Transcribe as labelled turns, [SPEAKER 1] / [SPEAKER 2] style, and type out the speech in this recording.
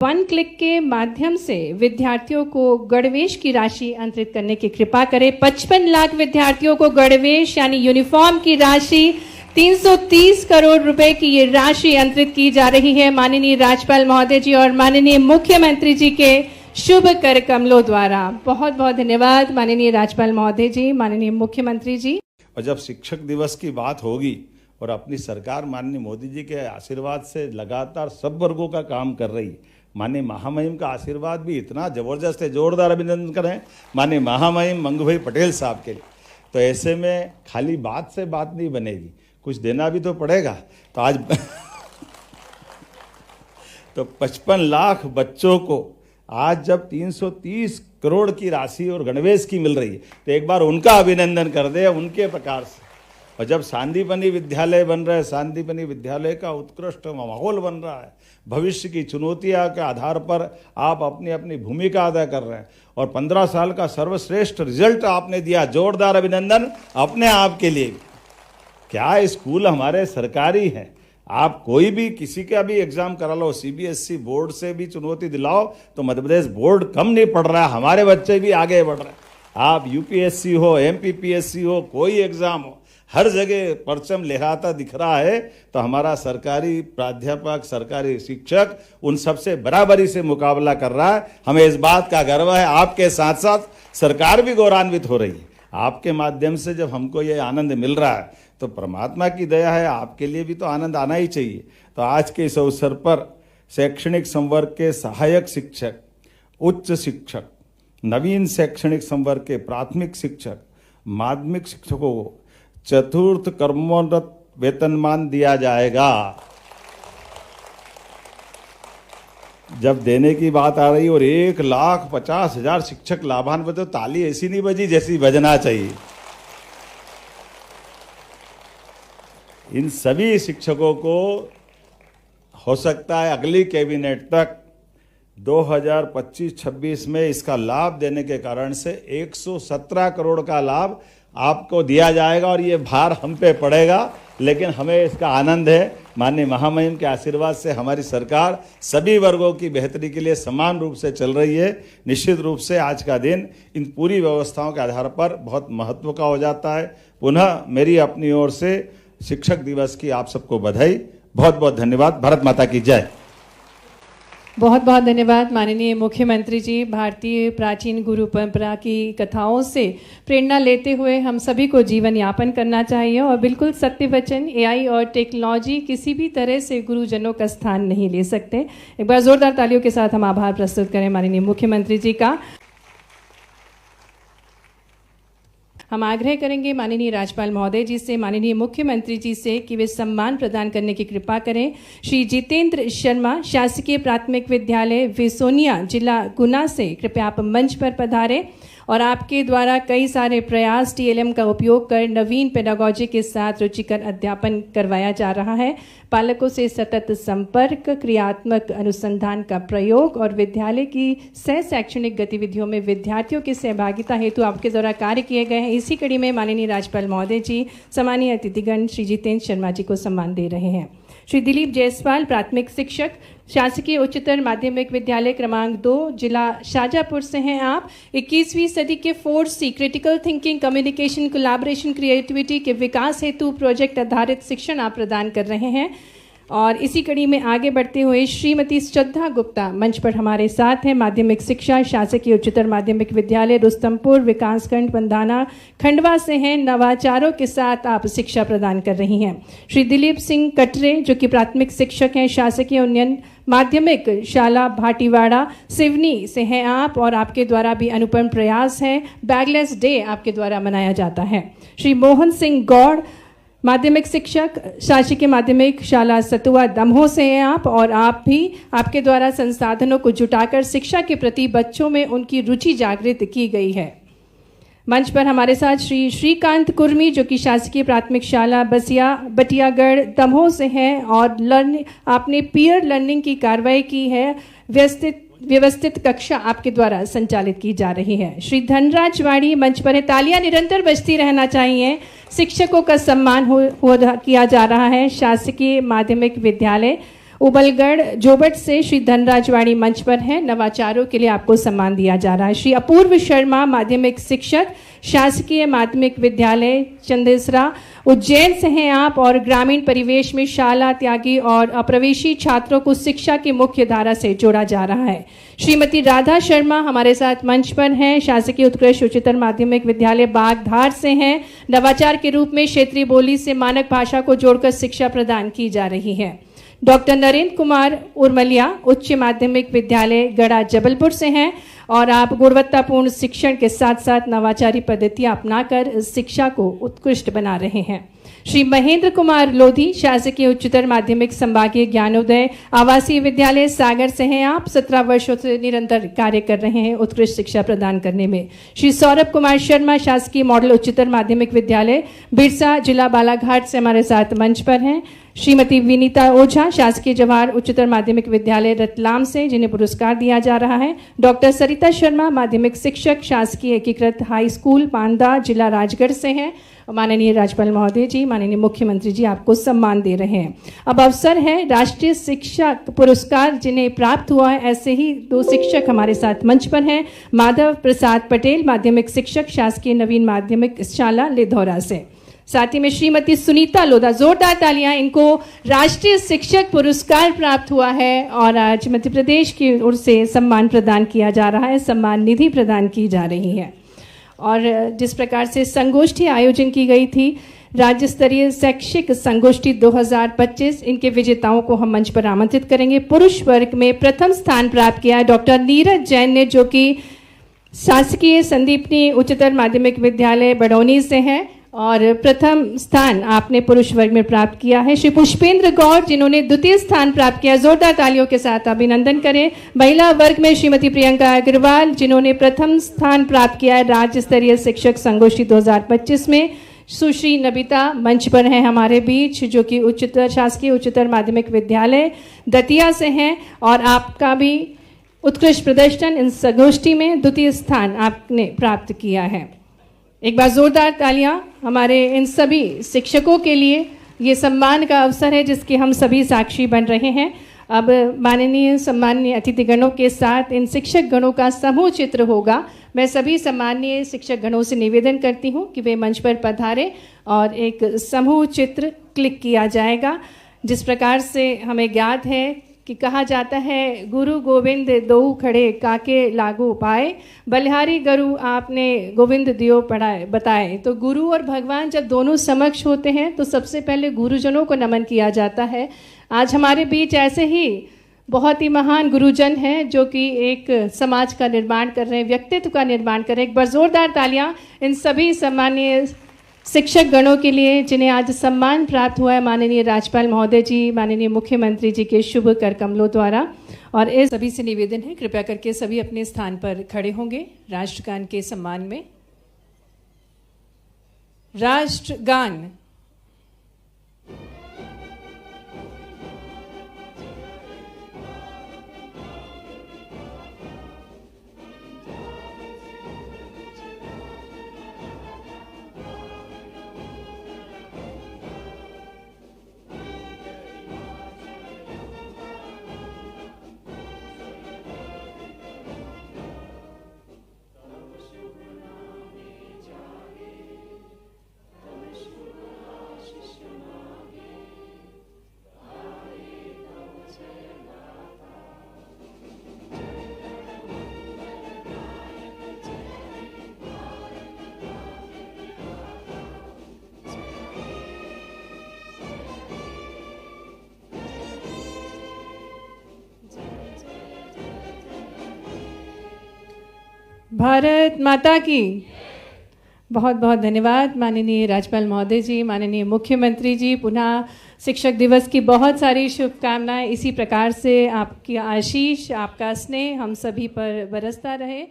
[SPEAKER 1] One click के माध्यम से विद्यार्थियों को गणवेश की राशि अंतरित करने की कृपा करें। 55 लाख विद्यार्थियों को गणवेश यानी यूनिफॉर्म की राशि 330 करोड़ रुपए की ये राशि अंतरित की जा रही है माननीय राज्यपाल महोदय जी और माननीय मुख्यमंत्री जी के शुभ कर कमलों द्वारा। बहुत बहुत धन्यवाद माननीय राज्यपाल महोदय जी, माननीय मुख्यमंत्री जी।
[SPEAKER 2] और जब शिक्षक दिवस की बात होगी और अपनी सरकार माननीय मोदी जी के आशीर्वाद से लगातार सब वर्गों का काम कर रही है, माननीय महामहिम का आशीर्वाद भी इतना जबरदस्त है, जोरदार अभिनंदन करें माननीय महामहिम मंगू भाई पटेल साहब के लिए। तो ऐसे में खाली बात से बात नहीं बनेगी, कुछ देना भी तो पड़ेगा। तो आज तो 55 लाख बच्चों को आज जब 330 करोड़ की राशि और गणवेश की मिल रही है तो एक बार उनका अभिनंदन कर दे उनके प्रकार से। और जब सांदीपनि विद्यालय बन रहा है, सांदीपनि विद्यालय का उत्कृष्ट माहौल बन रहा है, भविष्य की चुनौतियां के आधार पर आप अपनी अपनी भूमिका अदा कर रहे हैं और 15 साल का सर्वश्रेष्ठ रिजल्ट आपने दिया, जोरदार अभिनंदन अपने आप के लिए। क्या स्कूल हमारे सरकारी हैं, आप कोई भी किसी का भी एग्जाम करा लो, सीबीएसई बोर्ड से भी चुनौती दिलाओ तो मध्य प्रदेश बोर्ड कम नहीं पढ़ रहा है, हमारे बच्चे भी आगे बढ़ रहे हैं। आप यूपीएससी हो, एमपीपीएससी हो, कोई एग्जाम हो, हर जगह परचम लहराता दिख रहा है। तो हमारा सरकारी प्राध्यापक, सरकारी शिक्षक उन सबसे बराबरी से मुकाबला कर रहा है। हमें इस बात का गर्व है। आपके साथ साथ सरकार भी गौरवान्वित हो रही है। आपके माध्यम से जब हमको ये आनंद मिल रहा है तो परमात्मा की दया है, आपके लिए भी तो आनंद आना ही चाहिए। तो आज के इस अवसर पर शैक्षणिक संवर्ग के सहायक शिक्षक, उच्च शिक्षक, नवीन शैक्षणिक संवर्ग के प्राथमिक शिक्षक, माध्यमिक शिक्षकों को चतुर्थ कर्मोन्नत वेतनमान दिया जाएगा। जब देने की बात आ रही और 1,50,000 शिक्षक लाभान्वित, तो ताली ऐसी नहीं बजी जैसी बजना चाहिए। इन सभी शिक्षकों को हो सकता है अगली कैबिनेट तक 2025-26 में इसका लाभ देने के कारण से 117 करोड़ का लाभ आपको दिया जाएगा और ये भार हम पे पड़ेगा, लेकिन हमें इसका आनंद है। माननीय महामहिम के आशीर्वाद से हमारी सरकार सभी वर्गों की बेहतरी के लिए समान रूप से चल रही है। निश्चित रूप से आज का दिन इन पूरी व्यवस्थाओं के आधार पर बहुत महत्व का हो जाता है। पुनः मेरी अपनी ओर से शिक्षक दिवस की आप सबको बधाई। बहुत बहुत धन्यवाद। भारत माता की जय।
[SPEAKER 1] बहुत बहुत धन्यवाद माननीय मुख्यमंत्री जी। भारतीय प्राचीन गुरु परंपरा की कथाओं से प्रेरणा लेते हुए हम सभी को जीवन यापन करना चाहिए और बिल्कुल सत्य वचन, एआई और टेक्नोलॉजी किसी भी तरह से गुरुजनों का स्थान नहीं ले सकते। एक बार जोरदार तालियों के साथ हम आभार प्रस्तुत करें माननीय मुख्यमंत्री जी का। हम आग्रह करेंगे माननीय राज्यपाल महोदय जी से, माननीय मुख्यमंत्री जी से कि वे सम्मान प्रदान करने की कृपा करें। श्री जितेंद्र शर्मा, शासकीय प्राथमिक विद्यालय वेसोनिया, जिला गुना से कृपया आप मंच पर पधारें और आपके द्वारा कई सारे प्रयास टीएलएम का उपयोग कर नवीन पेडागोजी के साथ रुचिकर अध्यापन करवाया जा रहा है। पालकों से सतत संपर्क, क्रियात्मक अनुसंधान का प्रयोग और विद्यालय की सह शैक्षणिक गतिविधियों में विद्यार्थियों की सहभागिता हेतु आपके द्वारा कार्य किए गए हैं। इसी कड़ी में माननीय राज्यपाल महोदय जी सम्मानीय अतिथिगण श्री जितेंद्र शर्मा जी को सम्मान दे रहे हैं। श्री दिलीप जायसवाल, प्राथमिक शिक्षक, शासकीय उच्चतर माध्यमिक विद्यालय क्रमांक 2, जिला शाजापुर से हैं आप। 21वीं सदी के 4C critical thinking, communication, collaboration, creativity के विकास हेतु प्रोजेक्ट आधारित शिक्षण आप प्रदान कर रहे हैं। और इसी कड़ी में आगे बढ़ते हुए श्रीमती श्रद्धा गुप्ता मंच पर हमारे साथ हैं, माध्यमिक शिक्षा, शासकीय उच्चतर माध्यमिक विद्यालय रुस्तमपुर, विकासखंड बंधाना, खंडवा से हैं। नवाचारों के साथ आप शिक्षा प्रदान कर रही हैं। श्री दिलीप सिंह कटरे जो कि प्राथमिक शिक्षक हैं, शासकीय उन्नयन माध्यमिक शाला भाटीवाड़ा, सिवनी से हैं आप और आपके द्वारा भी अनुपम प्रयास है। बैगलेस डे आपके द्वारा मनाया जाता है। श्री मोहन सिंह गौड़, माध्यमिक शिक्षक, शासकीय माध्यमिक शाला सतुआ दमोह से हैं आप और आप भी आपके द्वारा संसाधनों को जुटाकर शिक्षा के प्रति बच्चों में उनकी रुचि जागृत की गई है। मंच पर हमारे साथ श्री श्रीकांत कुर्मी जो कि शासकीय प्राथमिक शाला बटियागढ़ दमोह से हैं और आपने पीयर लर्निंग की कार्रवाई की है। व्यवस्थित कक्षा आपके द्वारा संचालित की जा रही है। श्री धनराज वाड़ी मंच पर है। तालियां निरंतर बजती रहना चाहिए। शिक्षकों का सम्मान किया जा रहा है। शासकीय माध्यमिक विद्यालय उबलगढ़ जोबट से श्री धनराज वाणी मंच पर हैं। नवाचारों के लिए आपको सम्मान दिया जा रहा है। श्री अपूर्व शर्मा माध्यमिक शिक्षक, शासकीय माध्यमिक विद्यालय चंदेसरा उज्जैन से हैं आप, और ग्रामीण परिवेश में शाला त्यागी और अप्रवेशी छात्रों को शिक्षा की मुख्य धारा से जोड़ा जा रहा है। श्रीमती राधा शर्मा हमारे साथ मंच पर हैं, शासकीय उत्कृष्ट उच्चतर माध्यमिक विद्यालय बागधार से हैं। नवाचार के रूप में क्षेत्रीय बोली से मानक भाषा को जोड़कर शिक्षा प्रदान की जा रही है। डॉक्टर नरेंद्र कुमार उर्मलिया उच्च माध्यमिक विद्यालय गढ़ा जबलपुर से हैं, और आप गुणवत्तापूर्ण शिक्षण के साथ साथ नवाचारी पद्धतियां अपनाकर शिक्षा को उत्कृष्ट बना रहे हैं। श्री महेंद्र कुमार लोधी शासकीय उच्चतर माध्यमिक संभागीय ज्ञानोदय आवासीय विद्यालय सागर से हैं आप। 17 वर्षों से निरंतर कार्य कर रहे हैं उत्कृष्ट शिक्षा प्रदान करने में। श्री सौरभ कुमार शर्मा शासकीय मॉडल उच्चतर माध्यमिक विद्यालय बिरसा जिला बालाघाट से हमारे साथ मंच पर हैं। श्रीमती विनीता ओझा शासकीय जवाहर उच्चतर माध्यमिक विद्यालय रतलाम से, जिन्हें पुरस्कार दिया जा रहा है। डॉक्टर सरिता शर्मा माध्यमिक शिक्षक शासकीय एकीकृत हाई स्कूल पांदा जिला राजगढ़ से हैं। माननीय राज्यपाल महोदय जी, माननीय मुख्यमंत्री जी आपको सम्मान दे रहे हैं। अब अवसर है राष्ट्रीय शिक्षक पुरस्कार जिन्हें प्राप्त हुआ है, ऐसे ही 2 शिक्षक हमारे साथ मंच पर हैं। माधव प्रसाद पटेल माध्यमिक शिक्षक शासकीय नवीन माध्यमिक शाला लिधौरा से, साथ ही में श्रीमती सुनीता लोधा, जोरदार तालियां, इनको राष्ट्रीय शिक्षक पुरस्कार प्राप्त हुआ है और आज मध्य प्रदेश की ओर से सम्मान प्रदान किया जा रहा है, सम्मान निधि प्रदान की जा रही है। और जिस प्रकार से संगोष्ठी आयोजन की गई थी, राज्य स्तरीय शैक्षिक संगोष्ठी 2025, इनके विजेताओं को हम मंच पर आमंत्रित करेंगे। पुरुष वर्ग में प्रथम स्थान प्राप्त किया है डॉक्टर नीरज जैन ने, जो कि शासकीय संदीपनी उच्चतर माध्यमिक विद्यालय बड़ौनी से हैं, और प्रथम स्थान आपने पुरुष वर्ग में प्राप्त किया है। श्री पुष्पेंद्र गौर जिन्होंने द्वितीय स्थान प्राप्त किया, जोरदार तालियों के साथ अभिनंदन करें। महिला वर्ग में श्रीमती प्रियंका अग्रवाल जिन्होंने प्रथम स्थान प्राप्त किया है राज्य स्तरीय शिक्षक संगोष्ठी 2025 में। सुश्री नबिता मंच पर हैं हमारे बीच, जो कि उच्चतर शासकीय उच्चतर माध्यमिक विद्यालय दतिया से हैं, और आपका भी उत्कृष्ट प्रदर्शन इन संगोष्ठी में द्वितीय स्थान आपने प्राप्त किया है। एक बार जोरदार तालियां हमारे इन सभी शिक्षकों के लिए। ये सम्मान का अवसर है जिसके हम सभी साक्षी बन रहे हैं। अब माननीय सम्मानीय अतिथिगणों के साथ इन शिक्षक गणों का समूह चित्र होगा। मैं सभी सम्मानीय शिक्षक गणों से निवेदन करती हूं कि वे मंच पर पधारें और एक समूह चित्र क्लिक किया जाएगा। जिस प्रकार से हमें ज्ञात है कि कहा जाता है, गुरु गोविंद दो खड़े काके लागू पाए, बलिहारी गुरु आपने गोविंद दियो पढ़ाए बताए। तो गुरु और भगवान जब दोनों समक्ष होते हैं तो सबसे पहले गुरुजनों को नमन किया जाता है। आज हमारे बीच ऐसे ही बहुत ही महान गुरुजन हैं जो कि एक समाज का निर्माण कर रहे हैं, व्यक्तित्व का निर्माण कर रहे हैं। एक बार जोरदार तालियां इन सभी सम्मानीय शिक्षक गणों के लिए जिन्हें आज सम्मान प्राप्त हुआ है माननीय राज्यपाल महोदय जी, माननीय मुख्यमंत्री जी के शुभ कर कमलों द्वारा। और इस सभी से निवेदन है, कृपया करके सभी अपने स्थान पर खड़े होंगे राष्ट्रगान के सम्मान में। राष्ट्रगान। भारत माता की। बहुत बहुत धन्यवाद माननीय राज्यपाल महोदय जी, माननीय मुख्यमंत्री जी। पुनः शिक्षक दिवस की बहुत सारी शुभकामनाएं। इसी प्रकार से आपकी आशीष, आपका स्नेह हम सभी पर बरसता रहे।